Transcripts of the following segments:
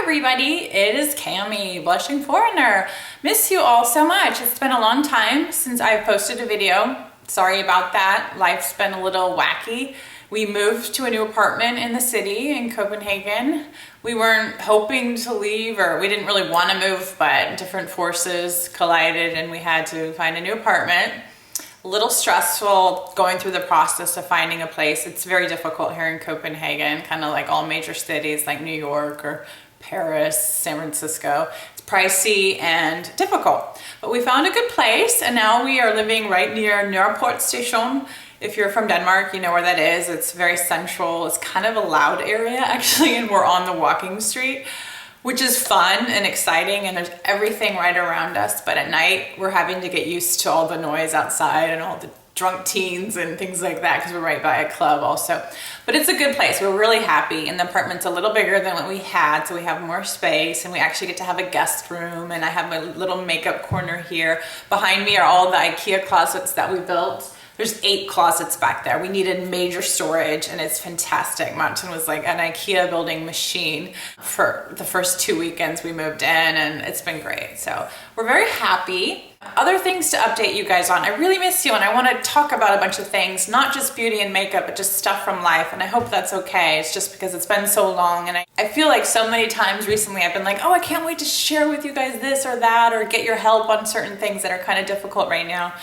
everybody, it is Cami, Blushing Foreigner. Miss you all so much. It's been a long time since I've posted a video. Sorry about that. Life's been a little wacky. We moved to a new apartment in the city in Copenhagen. We weren't hoping to leave, or we didn't really want to move, but different forces collided and we had to find a new apartment. A little stressful going through the process of finding a place. It's very difficult here in Copenhagen, kind of like all major cities like New York or Paris, San Francisco. It's pricey and difficult, but we found a good place and now we are living right near Nørreport Station. If you're from Denmark, you know where that is. It's very central. It's kind of a loud area actually, and we're on the walking street, which is fun and exciting, and there's everything right around us. But at night, we're having to get used to all the noise outside and all the drunk teens and things like that because we're right by a club also. But it's a good place. We're really happy, and the apartment's a little bigger than what we had, so we have more space, and we actually get to have a guest room, and I have my little makeup corner here. Behind me are all the IKEA closets that we built. There's 8 closets back there. We needed major storage and it's fantastic. Martin was like an IKEA building machine for the first 2 weekends we moved in, and it's been great. So we're very happy. Other things to update you guys on. I really miss you and I want to talk about a bunch of things, not just beauty and makeup, but just stuff from life. And I hope that's okay. It's just because it's been so long, and I feel like so many times recently I've been like, oh, I can't wait to share with you guys this or that, or get your help on certain things that are kind of difficult right now.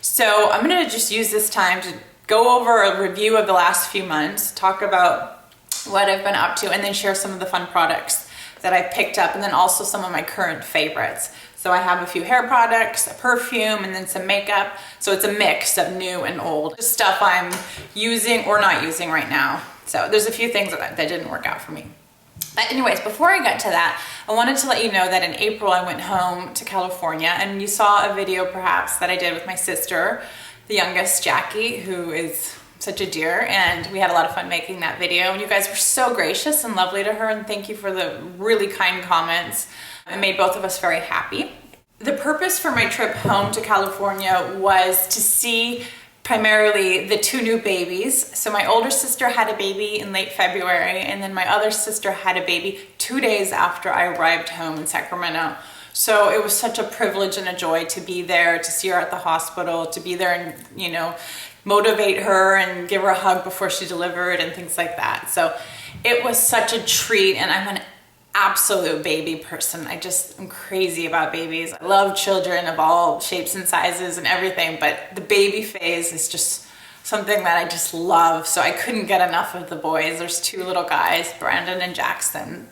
So I'm gonna just use this time to go over a review of the last few months, talk about what I've been up to, and then share some of the fun products that I've picked up, and then also some of my current favorites. So I have a few hair products, a perfume, and then some makeup. So it's a mix of new and old, just stuff I'm using or not using right now. So there's a few things that didn't work out for me. But anyways, before I get to that, I wanted to let you know that in April I went home to California, and you saw a video perhaps that I did with my sister, the youngest, Jackie, who is such a dear, and we had a lot of fun making that video, and you guys were so gracious and lovely to her, and thank you for the really kind comments. It made both of us very happy. The purpose for my trip home to California was to see primarily the 2 new babies. So my older sister had a baby in late February, and then my other sister had a baby 2 days after I arrived home in Sacramento. So it was such a privilege and a joy to be there, to see her at the hospital, to be there and, you know, motivate her and give her a hug before she delivered and things like that. So it was such a treat, and I'm an absolute baby person. I just am crazy about babies. I love children of all shapes and sizes and everything, but the baby phase is just something that I just love. So I couldn't get enough of the boys. There's 2 little guys, Brandon and Jackson.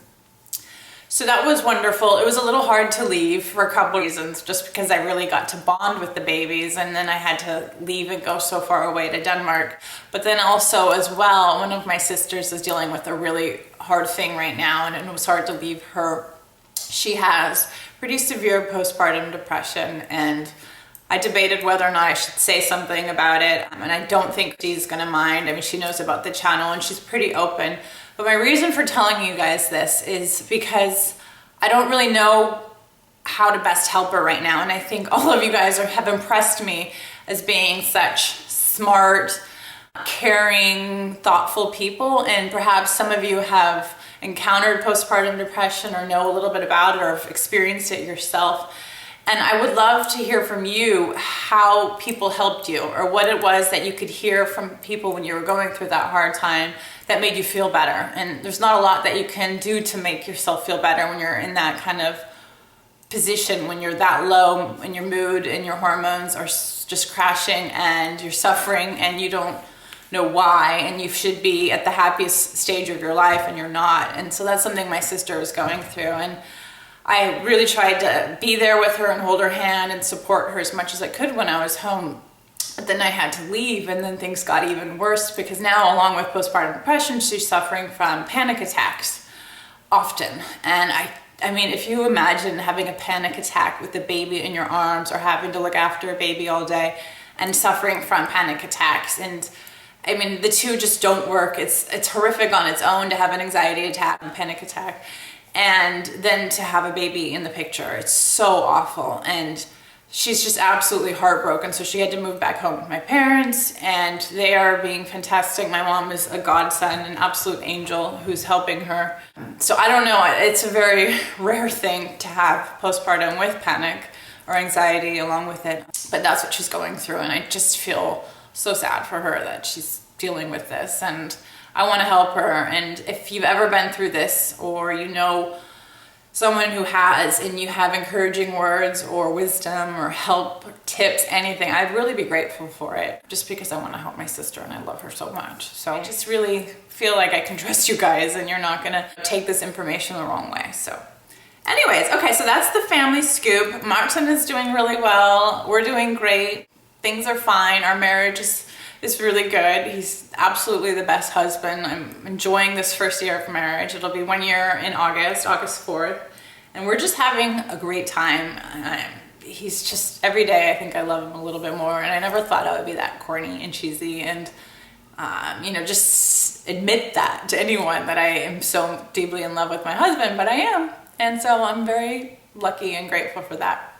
So that was wonderful. It was a little hard to leave for a couple of reasons, just because I really got to bond with the babies, and then I had to leave and go so far away to Denmark. But then also as well, one of my sisters is dealing with a really hard thing right now, and it was hard to leave her. She has pretty severe postpartum depression, and I debated whether or not I should say something about it, and I don't think she's gonna mind. I mean, she knows about the channel and she's pretty open. But my reason for telling you guys this is because I don't really know how to best help her right now. And I think all of you guys have impressed me as being such smart, caring, thoughtful people. And perhaps some of you have encountered postpartum depression or know a little bit about it or have experienced it yourself. And I would love to hear from you how people helped you, or what it was that you could hear from people when you were going through that hard time that made you feel better. And there's not a lot that you can do to make yourself feel better when you're in that kind of position, when you're that low and your mood and your hormones are just crashing and you're suffering and you don't know why, and you should be at the happiest stage of your life and you're not. And so that's something my sister was going through, and I really tried to be there with her and hold her hand and support her as much as I could when I was home. But then I had to leave, and then things got even worse, because now, along with postpartum depression, she's suffering from panic attacks often. And I mean, if you imagine having a panic attack with a baby in your arms, or having to look after a baby all day and suffering from panic attacks, and I mean, the two just don't work. It's horrific on its own to have an anxiety attack and panic attack, and then to have a baby in the picture. It's so awful. And she's just absolutely heartbroken. So she had to move back home with my parents, and they are being fantastic. My mom is a godsend, an absolute angel who's helping her. So I don't know, it's a very rare thing to have postpartum with panic or anxiety along with it. But that's what she's going through, and I just feel so sad for her that she's dealing with this, and I want to help her. And if you've ever been through this, or you know someone who has, and you have encouraging words or wisdom or help, tips, anything, I'd really be grateful for it, just because I want to help my sister and I love her so much. So I just really feel like I can trust you guys and you're not gonna take this information the wrong way. So anyways, okay, so that's the family scoop. Martin is doing really well. We're doing great. Things are fine. Our marriage is really good. He's absolutely the best husband. I'm enjoying this first year of marriage. It'll be 1 year in August 4th. And we're just having a great time. He's just, every day I think I love him a little bit more. And I never thought I would be that corny and cheesy and, you know, just admit that to anyone, that I am so deeply in love with my husband, but I am. And so I'm very lucky and grateful for that.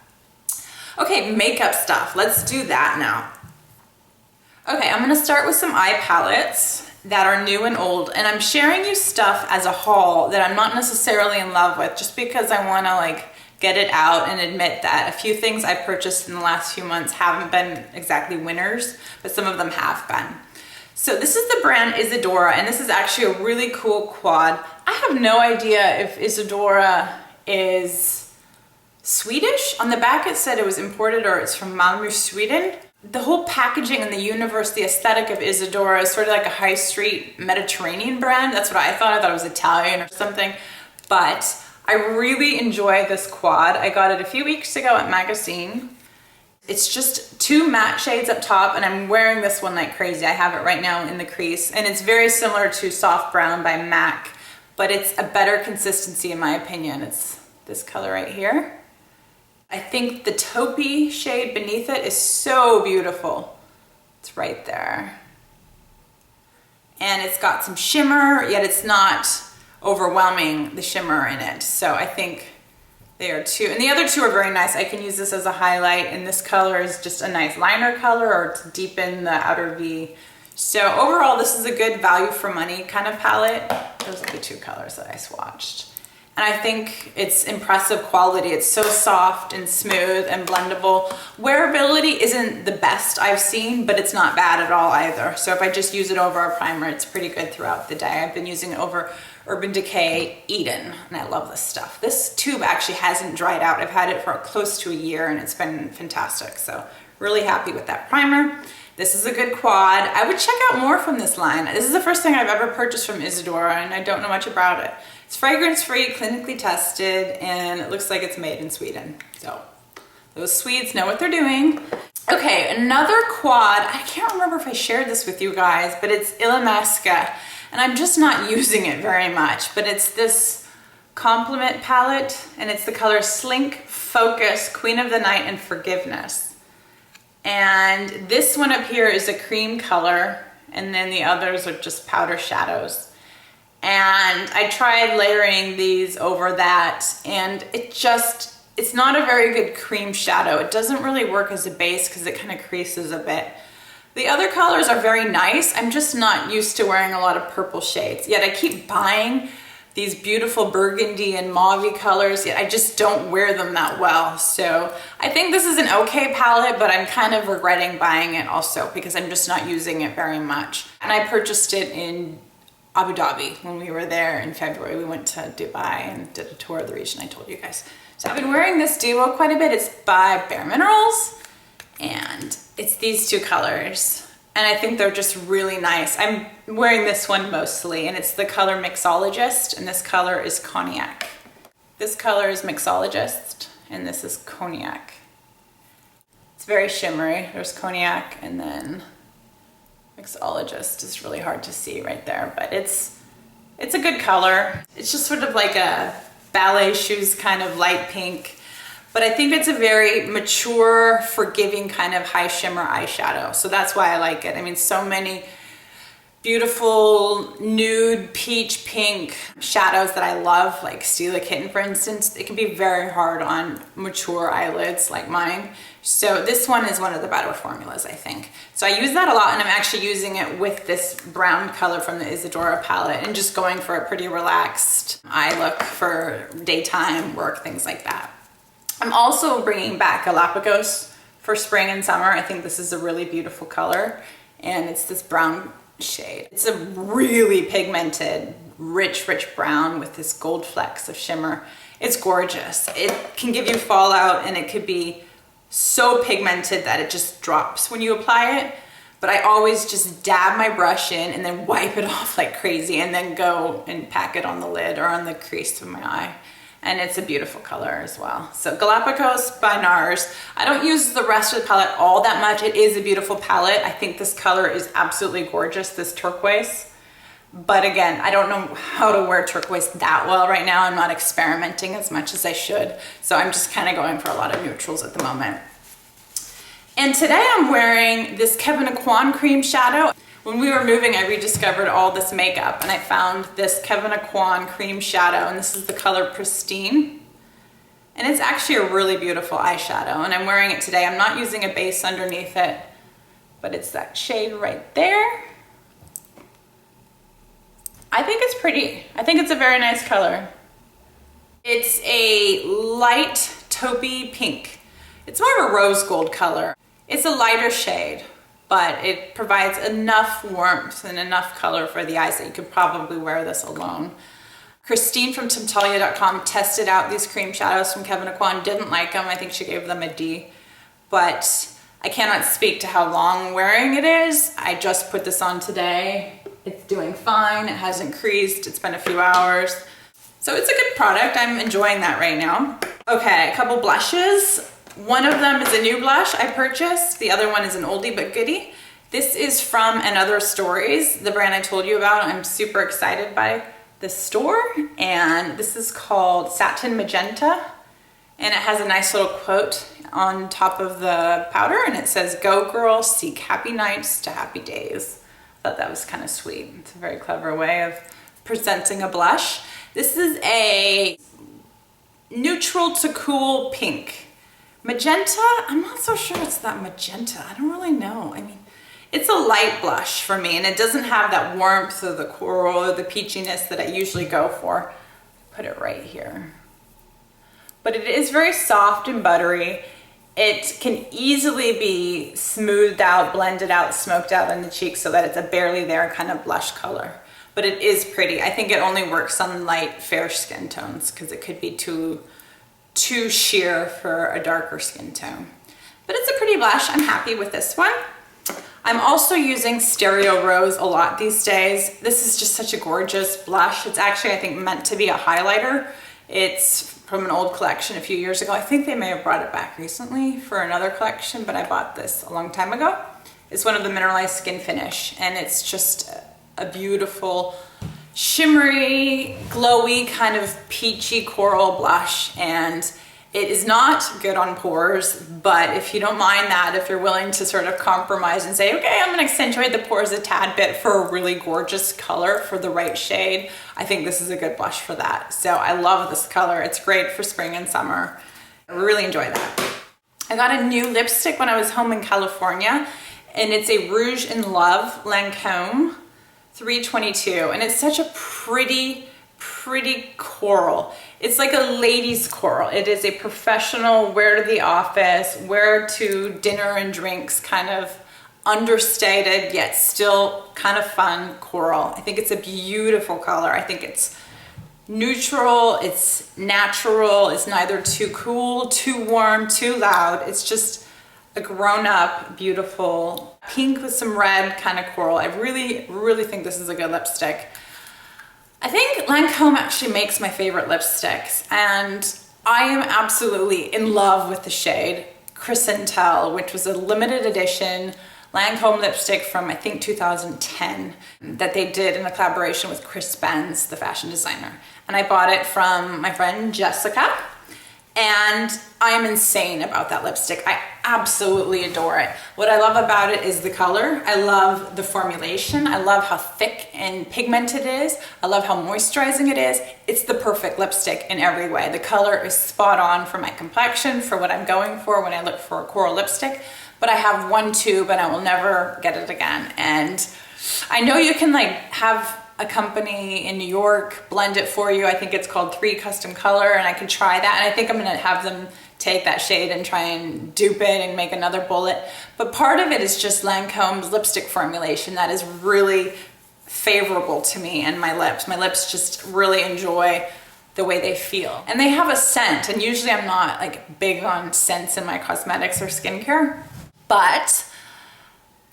Okay, makeup stuff. Let's do that now. Okay, I'm gonna start with some eye palettes that are new and old, and I'm sharing you stuff as a haul that I'm not necessarily in love with, just because I wanna like get it out and admit that a few things I purchased in the last few months haven't been exactly winners, but some of them have been. So this is the brand Isadora, and this is actually a really cool quad. I have no idea if Isadora is Swedish. On the back it said it was imported or it's from Malmö, Sweden. The whole packaging and the universe, the aesthetic of Isadora is sort of like a high street Mediterranean brand. That's what I thought. I thought it was Italian or something. But I really enjoy this quad. I got it a few weeks ago at Magazine. It's just 2 matte shades up top, and I'm wearing this one like crazy. I have it right now in the crease, and it's very similar to Soft Brown by MAC, but it's a better consistency in my opinion. It's this color right here. I think the taupey shade beneath it is so beautiful. It's right there. And it's got some shimmer, yet it's not overwhelming, the shimmer in it. So I think they are two. And the other two are very nice. I can use this as a highlight, and this color is just a nice liner color or to deepen the outer V. So overall, this is a good value for money kind of palette. Those are the 2 colors that I swatched. And I think it's impressive quality. It's so soft and smooth and blendable. Wearability isn't the best I've seen, but it's not bad at all either. So if I just use it over a primer, it's pretty good throughout the day. I've been using it over Urban Decay Eden, and I love this stuff. This tube actually hasn't dried out. I've had it for close to a year, and it's been fantastic. So really happy with that primer. This is a good quad. I would check out more from this line. This is the first thing I've ever purchased from Isadora, and I don't know much about it. It's fragrance-free, clinically tested, and it looks like it's made in Sweden. So those Swedes know what they're doing. Okay, another quad. I can't remember if I shared this with you guys, but it's Illamasqua, and I'm just not using it very much, but it's this Complement palette, and it's the color Slink, Focus, Queen of the Night, and Forgiveness. And this one up here is a cream color, and then the others are just powder shadows. And I tried layering these over that, and it's not a very good cream shadow. It doesn't really work as a base because it kind of creases a bit. The other colors are very nice. I'm just not used to wearing a lot of purple shades. Yet I keep buying these beautiful burgundy and mauve colors, yet I just don't wear them that well. So I think this is an okay palette, but I'm kind of regretting buying it also because I'm just not using it very much. And I purchased it in Abu Dhabi when we were there in February. We went to Dubai and did a tour of the region, I told you guys. So I've been wearing this duo quite a bit. It's by Bare Minerals, and it's these 2 colors. And I think they're just really nice. I'm wearing this one mostly, and it's the color Mixologist, and this color is Cognac. This color is Mixologist, and this is Cognac. It's very shimmery. There's Cognac, and then Mixologist is really hard to see right there, but it's a good color. It's just sort of like a ballet shoes kind of light pink, but I think it's a very mature, forgiving kind of high shimmer eyeshadow. So that's why I like it. I mean, so many beautiful nude peach pink shadows that I love, like Stila Kitten, for instance. It can be very hard on mature eyelids like mine. So this one is one of the better formulas, I think. So I use that a lot, and I'm actually using it with this brown color from the Isadora palette and just going for a pretty relaxed eye look for daytime work, things like that. I'm also bringing back Galapagos for spring and summer. I think this is a really beautiful color, and it's this brown shade. It's a really pigmented, rich brown with this gold flecks of shimmer. It's gorgeous. It can give you fallout, and it could be so pigmented that it just drops when you apply it. But I always just dab my brush in and then wipe it off like crazy, and then go and pack it on the lid or on the crease of my eye. And it's a beautiful color as well. So Galapagos by NARS. I don't use the rest of the palette all that much. It is a beautiful palette. I think this color is absolutely gorgeous, this turquoise. But again, I don't know how to wear turquoise that well right now. I'm not experimenting as much as I should. So I'm just kind of going for a lot of neutrals at the moment. And today I'm wearing this Kevyn Aucoin cream shadow. When we were moving, I rediscovered all this makeup, and I found this Kevyn Aucoin cream shadow, and this is the color Pristine. And it's actually a really beautiful eyeshadow, and I'm wearing it today. I'm not using a base underneath it, but it's that shade right there. I think it's pretty. I think it's a very nice color. It's a light taupey pink. It's more of a rose gold color. It's a lighter shade, but it provides enough warmth and enough color for the eyes that you could probably wear this alone. Christine from Temptalia.com tested out these cream shadows from Kevyn Aucoin, didn't like them. I think she gave them a D, but I cannot speak to how long wearing it is. I just put this on today. It's doing fine. It hasn't creased. It's been a few hours. So it's a good product. I'm enjoying that right now. Okay, a couple blushes. One of them is a new blush I purchased. The other one is an oldie but goodie. This is from Another Stories, the brand I told you about. I'm super excited by this store. And this is called Satin Magenta. And it has a nice little quote on top of the powder. And it says, "Go girl, seek happy nights to happy days." I thought that was kind of sweet. It's a very clever way of presenting a blush. This is a neutral to cool pink. Magenta, I'm not so sure it's that magenta. I don't really know. I mean, it's a light blush for me, and it doesn't have that warmth or the coral or the peachiness that I usually go for. Put it right here. But it is very soft and buttery. It can easily be smoothed out, blended out, smoked out in the cheeks so that it's a barely there kind of blush color. But it is pretty. I think it only works on light, fair skin tones because it could be too sheer for a darker skin tone. But it's a pretty blush. I'm happy with this one. I'm also using Stereo Rose a lot these days. This is just such a gorgeous blush. It's actually, I think, meant to be a highlighter. It's from an old collection a few years ago. I think they may have brought it back recently for another collection, but I bought this a long time ago. It's one of the Mineralize Skin Finish, and it's just a beautiful, shimmery, glowy, kind of peachy coral blush. And it is not good on pores, but if you don't mind that, if you're willing to sort of compromise and say, okay, I'm gonna accentuate the pores a tad bit for a really gorgeous color for the right shade, I think this is a good blush for that. So I love this color. It's great for spring and summer. I really enjoy that. I got a new lipstick when I was home in California, and it's a Rouge in Love Lancome 322, and it's such a pretty coral. It's like a lady's coral. It is a professional wear to the office, wear to dinner and drinks, kind of understated yet still kind of fun coral. I think it's a beautiful color. I think it's neutral, it's natural, it's neither too cool, too warm, too loud. It's just a grown-up, beautiful pink with some red kind of coral. I really think this is a good lipstick. I think Lancome actually makes my favorite lipsticks, and I am absolutely in love with the shade Chrysanthelle, which was a limited edition Lancome lipstick from, I think, 2010 that they did in a collaboration with Chris Benz, the fashion designer. And I bought it from my friend Jessica, And I'm insane about that lipstick. I absolutely adore it. What I love about it is the color. I love the formulation. I love how thick and pigmented it is. I love how moisturizing it is. It's the perfect lipstick in every way. The color is spot on for my complexion, for what I'm going for when I look for a coral lipstick. But I have one tube and I will never get it again. And I know you can like have a company in New York blend it for you. I think it's called 3 Custom Color, and I can try that. And I think I'm gonna have them take that shade and try and dupe it and make another bullet. But part of it is just Lancome's lipstick formulation that is really favorable to me and my lips. My lips just really enjoy the way they feel. And they have a scent, and usually I'm not like big on scents in my cosmetics or skincare, but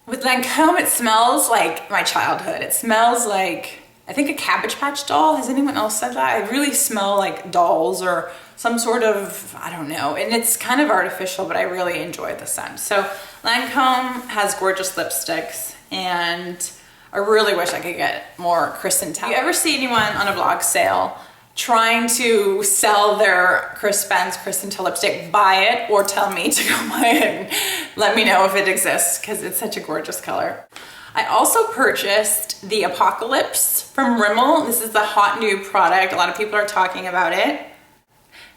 with Lancome, it smells like my childhood. It smells like, I think, a Cabbage Patch doll. Has anyone else said that? I really smell like dolls or some sort of, I don't know. And it's kind of artificial, but I really enjoy the scent. So Lancome has gorgeous lipsticks, and I really wish I could get more Kristen Towers. If you ever see anyone on a vlog sale trying to sell their Chris Benz Kristen lipstick, buy it or tell me to go buy it and let me know if it exists, because it's such a gorgeous color. I also purchased the Apocalips from Rimmel. This is the hot new product. A lot of people are talking about it.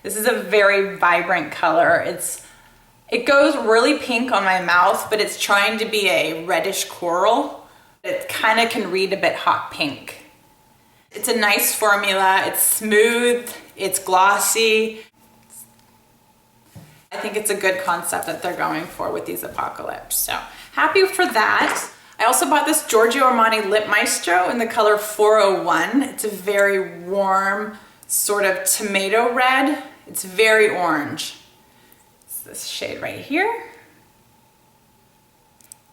This is a very vibrant color. It goes really pink on my mouth, but it's trying to be a reddish coral. It kind of can read a bit hot pink. It's a nice formula. It's smooth, it's glossy. I think it's a good concept that they're going for with these Apocalips. So happy for that. I also bought this Giorgio Armani Lip Maestro in the color 401. It's a very warm, sort of tomato red. It's very orange. It's this shade right here.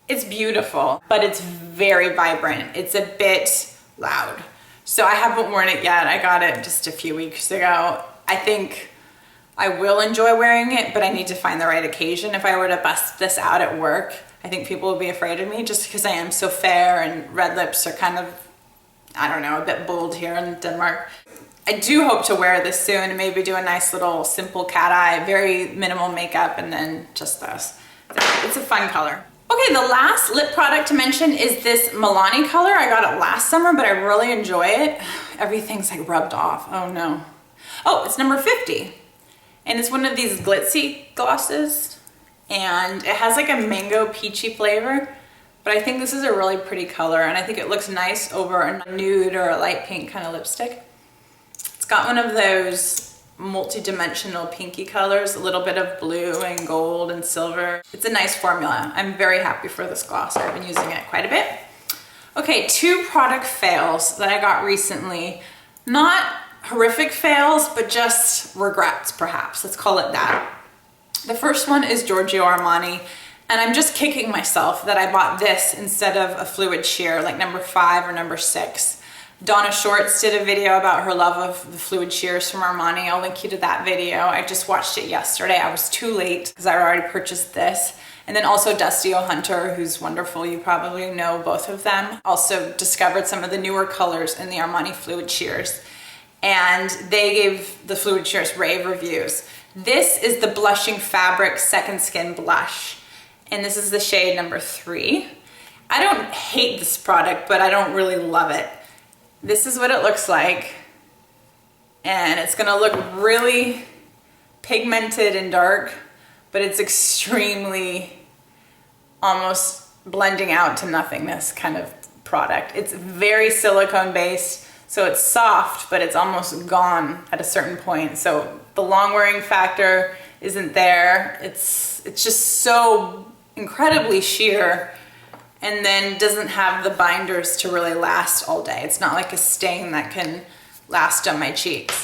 It's beautiful, but it's very vibrant. It's a bit loud. So I haven't worn it yet. I got it just a few weeks ago. I think I will enjoy wearing it, but I need to find the right occasion. If I were to bust this out at work, I think people would be afraid of me just because I am so fair and red lips are kind of, I don't know, a bit bold here in Denmark. I do hope to wear this soon and maybe do a nice little simple cat eye, very minimal makeup, and then just this. It's a fun color. Okay, the last lip product to mention is this Milani color. I got it last summer, but I really enjoy it. Everything's like rubbed off. Oh no. Oh, it's number 50. And it's one of these glitzy glosses. And it has like a mango peachy flavor. But I think this is a really pretty color, and I think it looks nice over a nude or a light pink kind of lipstick. It's got one of those multi-dimensional pinky colors, a little bit of blue and gold and silver. It's a nice formula. I'm very happy for this gloss. I've been using it quite a bit. Okay, 2 product fails that I got recently. Not horrific fails, but just regrets perhaps. Let's call it that. The first one is Giorgio Armani, and I'm just kicking myself that I bought this instead of a fluid sheer like number 5 or number 6. Donna Shorts did a video about her love of the fluid shears from Armani. I'll link you to that video. I just watched it yesterday. I was too late because I already purchased this. And then also Dustyohunter, who's wonderful. You probably know both of them. Also discovered some of the newer colors in the Armani fluid shears. And they gave the fluid shears rave reviews. This is the Blushing Fabric Second Skin Blush. And this is the shade number 3. I don't hate this product, but I don't really love it. This is what it looks like, and it's gonna look really pigmented and dark, but it's extremely almost blending out to nothingness kind of product. It's very silicone based, so it's soft, but it's almost gone at a certain point. So the long wearing factor isn't there. It's just so incredibly sheer, and then doesn't have the binders to really last all day. It's not like a stain that can last on my cheeks.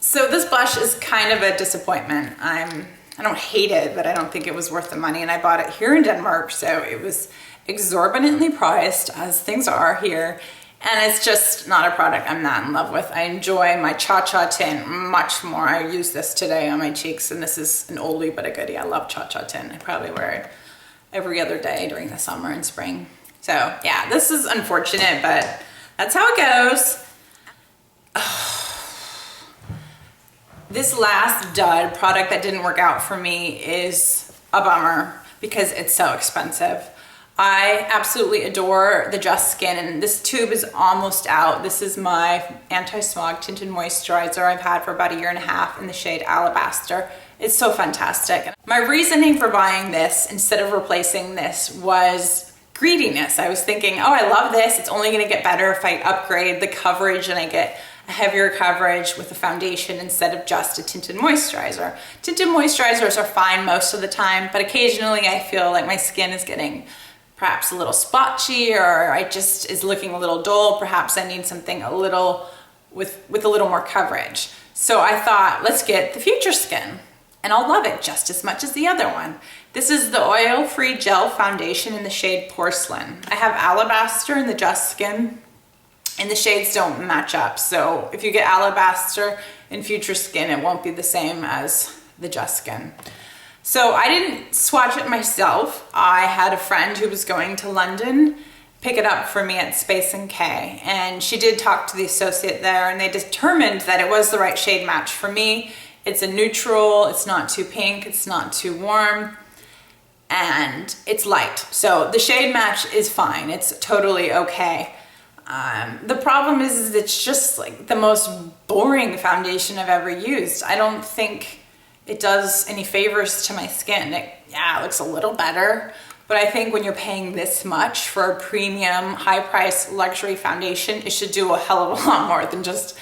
So this blush is kind of a disappointment. I don't hate it, but I don't think it was worth the money, and I bought it here in Denmark, so it was exorbitantly priced, as things are here, and it's just not a product I'm that in love with. I enjoy my Cha-Cha tint much more. I use this today on my cheeks, and this is an oldie but a goodie. I love Cha-Cha tint. I probably wear it every other day during the summer and spring. So yeah, this is unfortunate, but that's how it goes. This last dud product that didn't work out for me is a bummer because it's so expensive. I absolutely adore the Just Skin, and this tube is almost out. This is my anti-smog tinted moisturizer I've had for about 1.5 years in the shade Alabaster. It's so fantastic. My reasoning for buying this instead of replacing this was greediness. I was thinking, oh, I love this. It's only gonna get better if I upgrade the coverage and I get a heavier coverage with a foundation instead of just a tinted moisturizer. Tinted moisturizers are fine most of the time, but occasionally I feel like my skin is getting perhaps a little splotchy, or I just is looking a little dull. Perhaps I need something a little with a little more coverage. So I thought, let's get the Future Skin, and I'll love it just as much as the other one. This is the oil-free gel foundation in the shade Porcelain. I have Alabaster in the Just Skin, and the shades don't match up. So if you get Alabaster in Future Skin, it won't be the same as the Just Skin. So I didn't swatch it myself. I had a friend who was going to London pick it up for me at Space & K, and she did talk to the associate there, and they determined that it was the right shade match for me. It's a neutral, it's not too pink, it's not too warm, and it's light. So the shade match is fine. It's totally okay. The problem is it's just like the most boring foundation I've ever used. I don't think it does any favors to my skin. It looks a little better, but I think when you're paying this much for a premium, high-priced luxury foundation, it should do a hell of a lot more than just,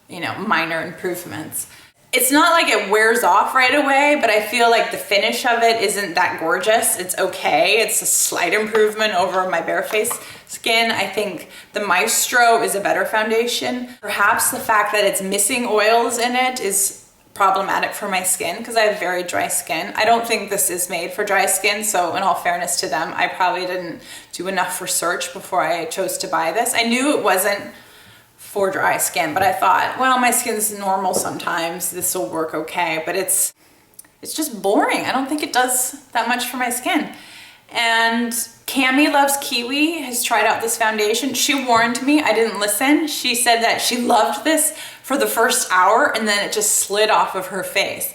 you know, minor improvements. It's not like it wears off right away, but I feel like the finish of it isn't that gorgeous. It's okay. It's a slight improvement over my bare-face skin. I think the Maestro is a better foundation. Perhaps the fact that it's missing oils in it is problematic for my skin because I have very dry skin. I don't think this is made for dry skin, so in all fairness to them, I probably didn't do enough research before I chose to buy this. I knew it wasn't for dry skin, but I thought, well, my skin's normal sometimes, this will work okay, but it's just boring. I don't think it does that much for my skin. And Cami Loves Kiwi has tried out this foundation. She warned me, I didn't listen. She said that she loved this for the first hour and then it just slid off of her face.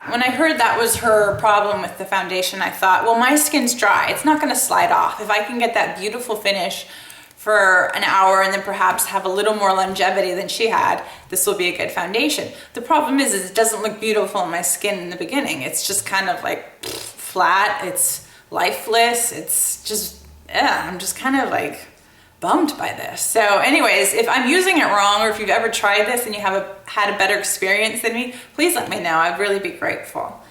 When I heard that was her problem with the foundation, I thought, well, my skin's dry. It's not gonna slide off. If I can get that beautiful finish for an hour and then perhaps have a little more longevity than she had, this will be a good foundation. The problem is it doesn't look beautiful on my skin in the beginning. It's just kind of like flat, it's lifeless, it's just, I'm just kind of like bummed by this. So anyways, if I'm using it wrong or if you've ever tried this and you have had a better experience than me, please let me know. I'd really be grateful.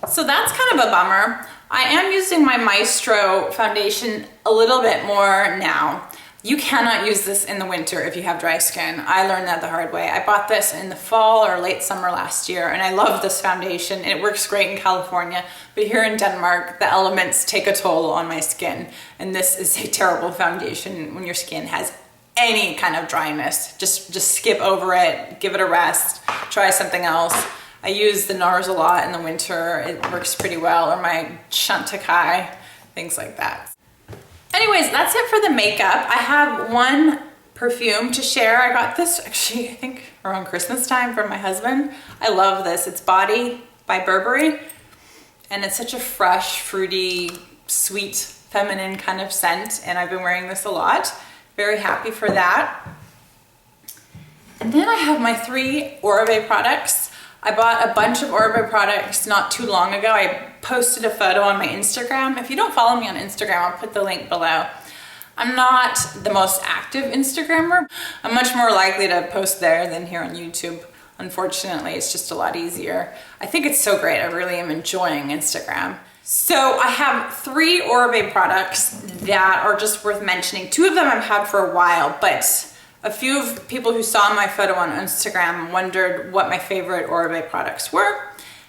So that's kind of a bummer. I am using my Maestro foundation a little bit more now. You cannot use this in the winter if you have dry skin. I learned that the hard way. I bought this in the fall or late summer last year, and I love this foundation. It works great in California, but here in Denmark, the elements take a toll on my skin, and this is a terrible foundation when your skin has any kind of dryness. Just skip over it, give it a rest, try something else. I use the NARS a lot in the winter. It works pretty well, or my Chantecaille, things like that. Anyways, that's it for the makeup. I have one perfume to share. I got this actually, I think around Christmas time from my husband. I love this. It's Body by Burberry, and it's such a fresh, fruity, sweet, feminine kind of scent, and I've been wearing this a lot. Very happy for that. And then I have my 3 Oribe products. I bought a bunch of Oribe products not too long ago. I posted a photo on my Instagram. If you don't follow me on Instagram, I'll put the link below. I'm not the most active Instagrammer. I'm much more likely to post there than here on YouTube. Unfortunately, it's just a lot easier. I think it's so great. I really am enjoying Instagram. So I have 3 Oribe products that are just worth mentioning. 2 of them I've had for a while, but a few of people who saw my photo on Instagram wondered what my favorite Oribe products were,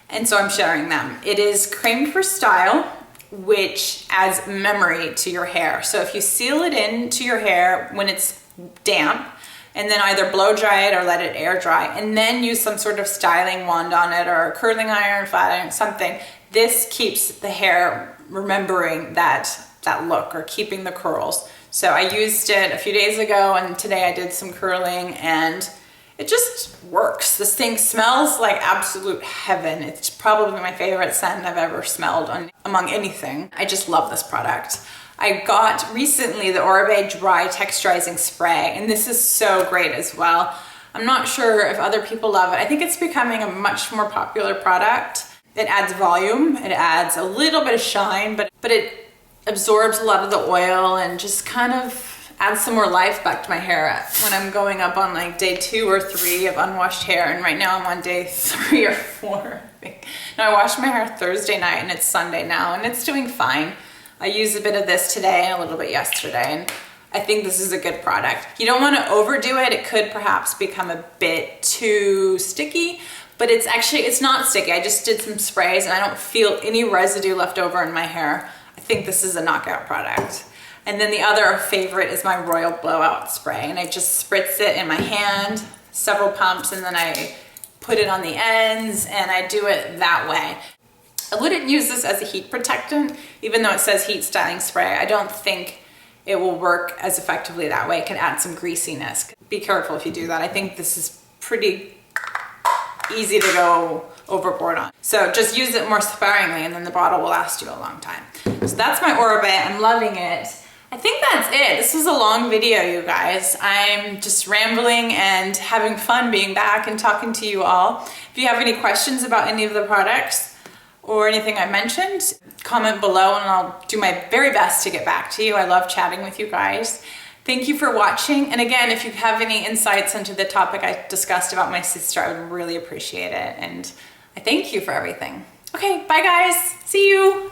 and so I'm sharing them. It is Creme for Style, which adds memory to your hair. So if you seal it into your hair when it's damp, and then either blow dry it or let it air dry, and then use some sort of styling wand on it or a curling iron, flat iron, something, this keeps the hair remembering that look or keeping the curls. So I used it a few days ago, and today I did some curling, and it just works. This thing smells like absolute heaven. It's probably my favorite scent I've ever smelled among anything. I just love this product. I got recently the Oribe Dry Texturizing Spray, and this is so great as well. I'm not sure if other people love it. I think it's becoming a much more popular product. It adds volume, it adds a little bit of shine, but it absorbs a lot of the oil and just kind of adds some more life back to my hair when I'm going up on like day 2 or 3 of unwashed hair. And right now I'm on day 3 or 4, I think. Now I washed my hair Thursday night and it's Sunday now and it's doing fine. I used a bit of this today and a little bit yesterday, and I think this is a good product. You don't want to overdo it. It could perhaps become a bit too sticky, but it's not sticky. I just did some sprays and I don't feel any residue left over in my hair. I think this is a knockout product. And then the other favorite is my Royal Blowout Spray, and I just spritz it in my hand, several pumps, and then I put it on the ends and I do it that way. I wouldn't use this as a heat protectant, even though it says heat styling spray. I don't think it will work as effectively that way. It can add some greasiness. Be careful if you do that. I think this is pretty easy to go overboard on. So just use it more sparingly and then the bottle will last you a long time. So that's my Oribe. I'm loving it. I think that's it. This was a long video, you guys. I'm just rambling and having fun being back and talking to you all. If you have any questions about any of the products or anything I mentioned, comment below and I'll do my very best to get back to you. I love chatting with you guys. Thank you for watching. And again, if you have any insights into the topic I discussed about my sister, I would really appreciate it. And I thank you for everything. Okay, bye guys. See you.